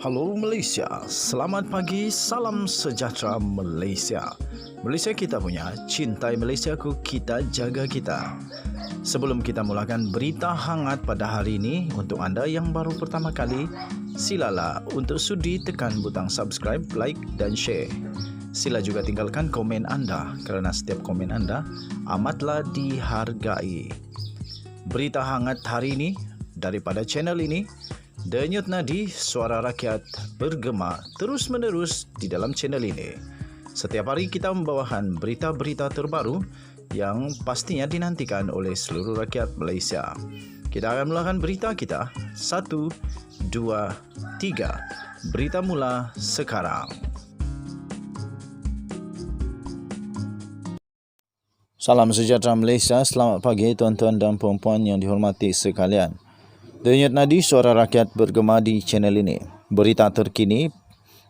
Halo Malaysia, selamat pagi, salam sejahtera Malaysia. Malaysia kita punya, cintai Malaysiaku, kita jaga kita. Sebelum kita mulakan berita hangat pada hari ini, untuk anda yang baru pertama kali, silalah untuk sudi tekan butang subscribe, like dan share. Sila juga tinggalkan komen anda kerana setiap komen anda amatlah dihargai. Berita hangat hari ini daripada channel ini, Denyut nadi suara rakyat bergema terus-menerus di dalam channel ini. Setiap hari kita membawakan berita-berita terbaru yang pastinya dinantikan oleh seluruh rakyat Malaysia. Kita akan mulakan berita kita. 1, 2, 3. Berita mula sekarang. Salam sejahtera Malaysia. Selamat pagi tuan-tuan dan puan-puan yang dihormati sekalian. Denyut nadi suara rakyat bergema di channel ini. Berita terkini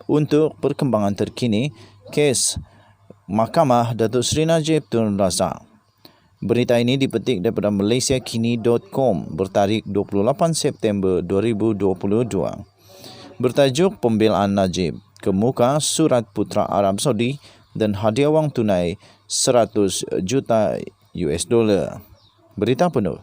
untuk perkembangan terkini kes Mahkamah Datuk Seri Najib Tun Razak. Berita ini dipetik daripada malaysiakini.com bertarikh 28 September 2022. Bertajuk Pembelaan Najib, Kemuka Surat Putra Arab Saudi dan hadiah wang tunai 100 juta US dollar. Berita penuh.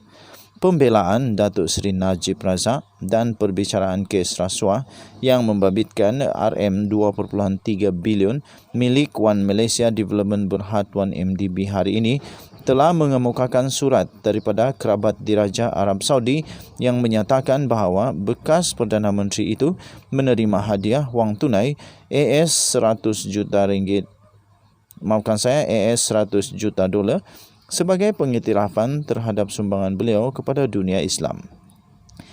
Pembelaan Datuk Seri Najib Razak dan perbicaraan kes rasuah yang membabitkan RM2.3 bilion milik One Malaysia Development Berhad 1MDB hari ini telah mengemukakan surat daripada kerabat diraja Arab Saudi yang menyatakan bahawa bekas Perdana Menteri itu menerima hadiah wang tunai AS 100 juta ringgit, AS 100 juta dolar sebagai pengiktirafan terhadap sumbangan beliau kepada dunia Islam.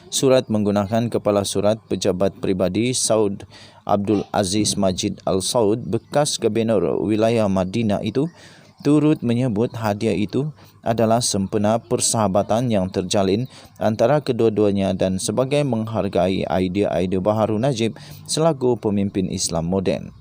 Surat menggunakan kepala surat pejabat peribadi Saud Abdul Aziz Majid Al Saud, bekas Gubernur wilayah Madinah itu, turut menyebut hadiah itu adalah sempena persahabatan yang terjalin antara kedua-duanya dan sebagai menghargai idea-idea baharu Najib selaku pemimpin Islam moden.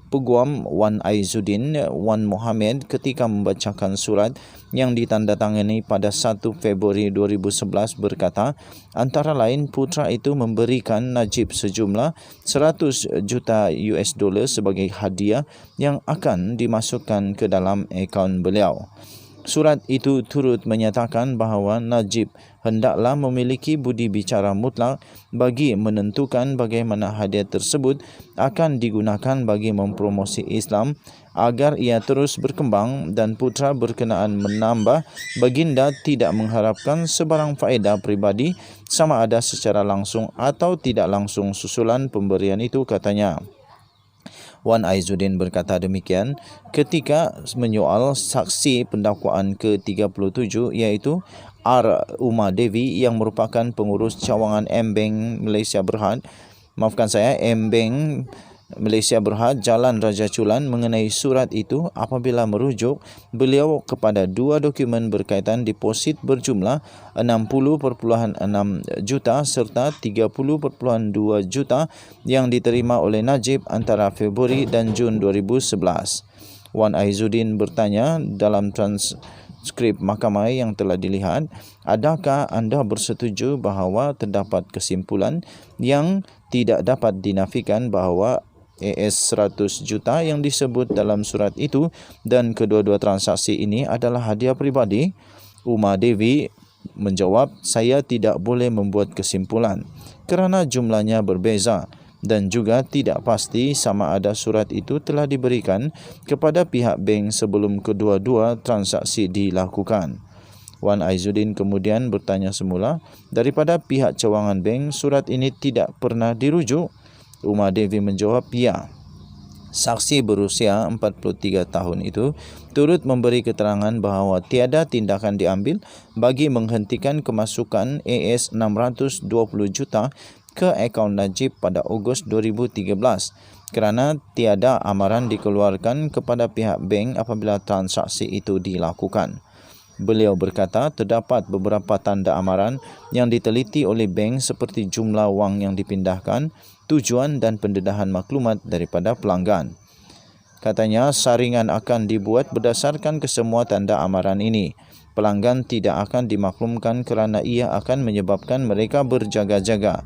Peguam Wan Aizuddin Wan Mohammed ketika membacakan surat yang ditandatangani pada 1 Februari 2011 berkata, antara lain putra itu memberikan Najib sejumlah 100 juta US dollar sebagai hadiah yang akan dimasukkan ke dalam akaun beliau. Surat itu turut menyatakan bahawa Najib hendaklah memiliki budi bicara mutlak bagi menentukan bagaimana hadiah tersebut akan digunakan bagi mempromosi Islam agar ia terus berkembang dan putra berkenaan menambah baginda tidak mengharapkan sebarang faedah pribadi sama ada secara langsung atau tidak langsung susulan pemberian itu, katanya. Wan Aizuddin berkata demikian ketika menyoal saksi pendakwaan ke-37 iaitu R. Uma Devi yang merupakan pengurus cawangan M-Bank Malaysia Berhad, M-Bank Malaysia Berhad Jalan Raja Chulan mengenai surat itu apabila merujuk beliau kepada dua dokumen berkaitan deposit berjumlah 60.6 juta serta 30.2 juta yang diterima oleh Najib antara Februari dan Jun 2011. Wan Aizuddin bertanya dalam transkrip mahkamah yang telah dilihat, adakah anda bersetuju bahawa terdapat kesimpulan yang tidak dapat dinafikan bahawa AS 100 juta yang disebut dalam surat itu dan kedua-dua transaksi ini adalah hadiah pribadi? Uma Devi menjawab, saya tidak boleh membuat kesimpulan kerana jumlahnya berbeza dan juga tidak pasti sama ada surat itu telah diberikan kepada pihak bank sebelum kedua-dua transaksi dilakukan. Wan Aizuddin kemudian bertanya semula, daripada pihak cawangan bank surat ini tidak pernah dirujuk? Uma Devi menjawab, ya. Saksi berusia 43 tahun itu turut memberi keterangan bahawa tiada tindakan diambil bagi menghentikan kemasukan AS 620 juta ke akaun Najib pada Ogos 2013 kerana tiada amaran dikeluarkan kepada pihak bank apabila transaksi itu dilakukan. Beliau berkata terdapat beberapa tanda amaran yang diteliti oleh bank seperti jumlah wang yang dipindahkan, tujuan dan pendedahan maklumat daripada pelanggan. Katanya saringan akan dibuat berdasarkan kesemua tanda amaran ini. Pelanggan tidak akan dimaklumkan kerana ia akan menyebabkan mereka berjaga-jaga.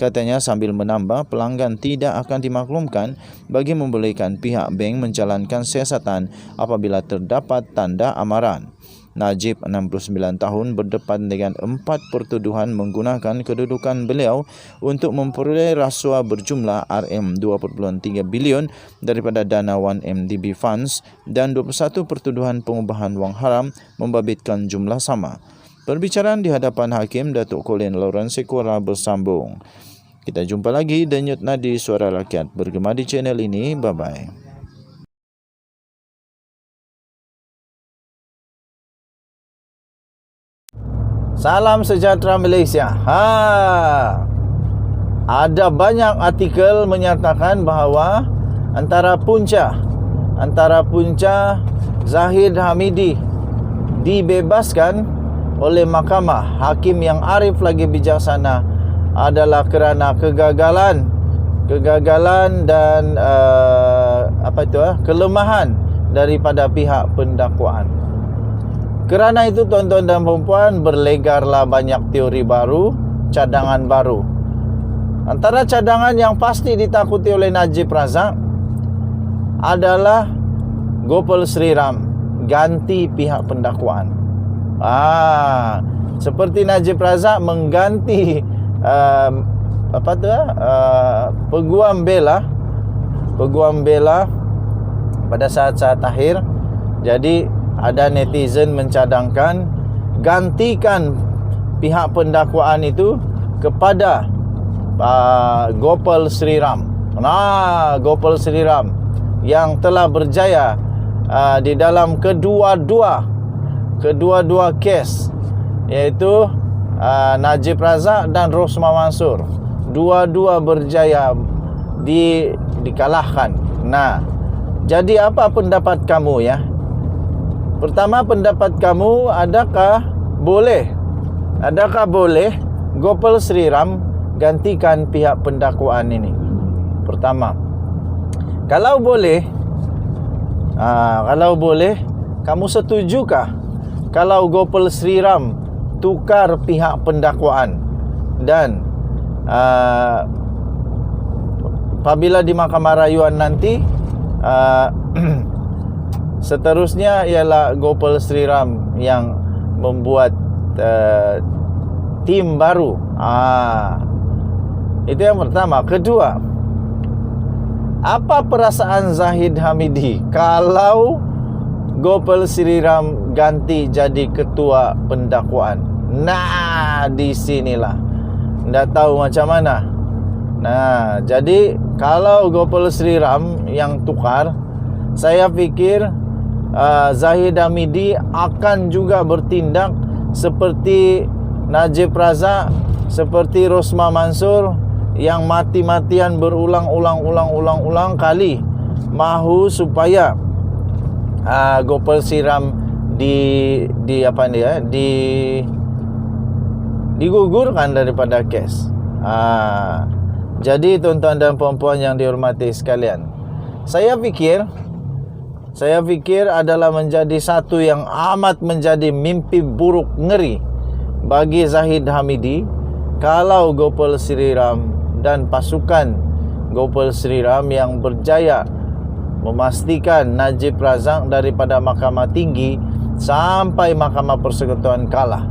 Katanya sambil menambah, pelanggan tidak akan dimaklumkan bagi membolehkan pihak bank menjalankan siasatan apabila terdapat tanda amaran. Najib 69 tahun berdepan dengan 4 pertuduhan menggunakan kedudukan beliau untuk memperoleh rasuah berjumlah RM2.3 bilion daripada dana 1MDB Funds dan 21 pertuduhan pengubahan wang haram membabitkan jumlah sama. Perbicaraan di hadapan Hakim Datuk Colin Lawrence Sequara bersambung. Kita jumpa lagi Denyut Nadi Suara Rakyat bergema di channel ini. Bye-bye. Salam sejahtera Malaysia. Ada banyak artikel menyatakan bahawa antara punca Zahid Hamidi dibebaskan oleh mahkamah, hakim yang arif lagi bijaksana, adalah kerana kegagalan dan kelemahan daripada pihak pendakwaan. Kerana itu tuan-tuan dan puan-puan, berlegarlah banyak teori baru, cadangan baru. Antara cadangan yang pasti ditakuti oleh Najib Razak adalah Gopal Sri Ram ganti pihak pendakwaan. Seperti Najib Razak mengganti peguam bela pada saat-saat akhir. Jadi ada netizen mencadangkan gantikan pihak pendakwaan itu kepada Gopal Sri Ram. Gopal Sri Ram yang telah berjaya di dalam kedua-dua kes, iaitu Najib Razak dan Rosmah Mansur. Dua-dua berjaya dikalahkan. Jadi apa pendapat kamu ya? Pertama, pendapat kamu, adakah boleh Gopal Sri Ram gantikan pihak pendakwaan ini? Pertama, kalau boleh, kamu setujukah kalau Gopal Sri Ram tukar pihak pendakwaan dan apabila di Mahkamah Rayuan nanti seterusnya ialah Gopal Sri Ram yang membuat tim baru. Itu yang pertama. Kedua, apa perasaan Zahid Hamidi kalau Gopal Sri Ram ganti jadi ketua pendakwaan? Di sinilah ndak tahu macam mana. Jadi kalau Gopal Sri Ram yang tukar, saya fikir Zahid Hamidi akan juga bertindak seperti Najib Razak, seperti Rosmah Mansur yang mati-matian berulang-ulang kali mahu supaya Gopal Sri Ram digugurkan daripada kes. Jadi tuan-tuan dan puan-puan yang dihormati sekalian, saya fikir adalah menjadi satu yang amat menjadi mimpi buruk ngeri bagi Zahid Hamidi kalau Gopal Sri Ram dan pasukan Gopal Sri Ram yang berjaya memastikan Najib Razak daripada Mahkamah Tinggi sampai Mahkamah Persekutuan kalah.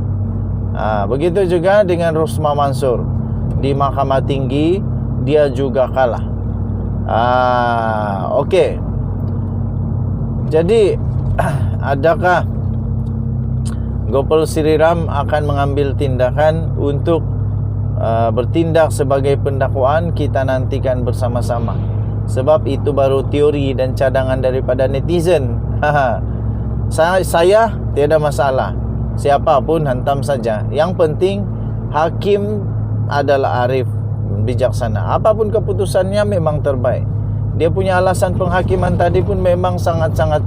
Begitu juga dengan Rosmah Mansur, di Mahkamah Tinggi dia juga kalah. Okey. Jadi adakah Gopal Sri Ram akan mengambil tindakan untuk bertindak sebagai pendakwaan? Kita nantikan bersama-sama. Sebab itu baru teori dan cadangan daripada netizen. Saya tiada masalah, siapapun hantam saja. Yang penting hakim adalah arif, bijaksana. Apapun keputusannya memang terbaik. Dia punya alasan penghakiman tadi pun memang sangat-sangat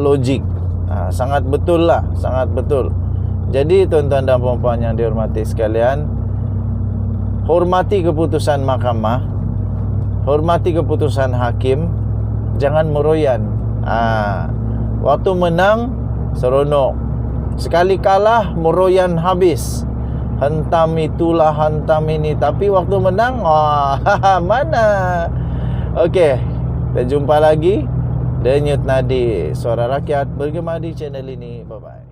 logik. Sangat betul lah, sangat betul. Jadi tuan-tuan dan puan-puan yang dihormati sekalian, hormati keputusan mahkamah, hormati keputusan hakim, jangan meroyan. Waktu menang seronok, sekali kalah meroyan habis. hentam itulah, hentam ini, tapi waktu menang, mana? Okey, kita jumpa lagi. Denyut Nadi, Suara Rakyat bergema di channel ini. Bye-bye.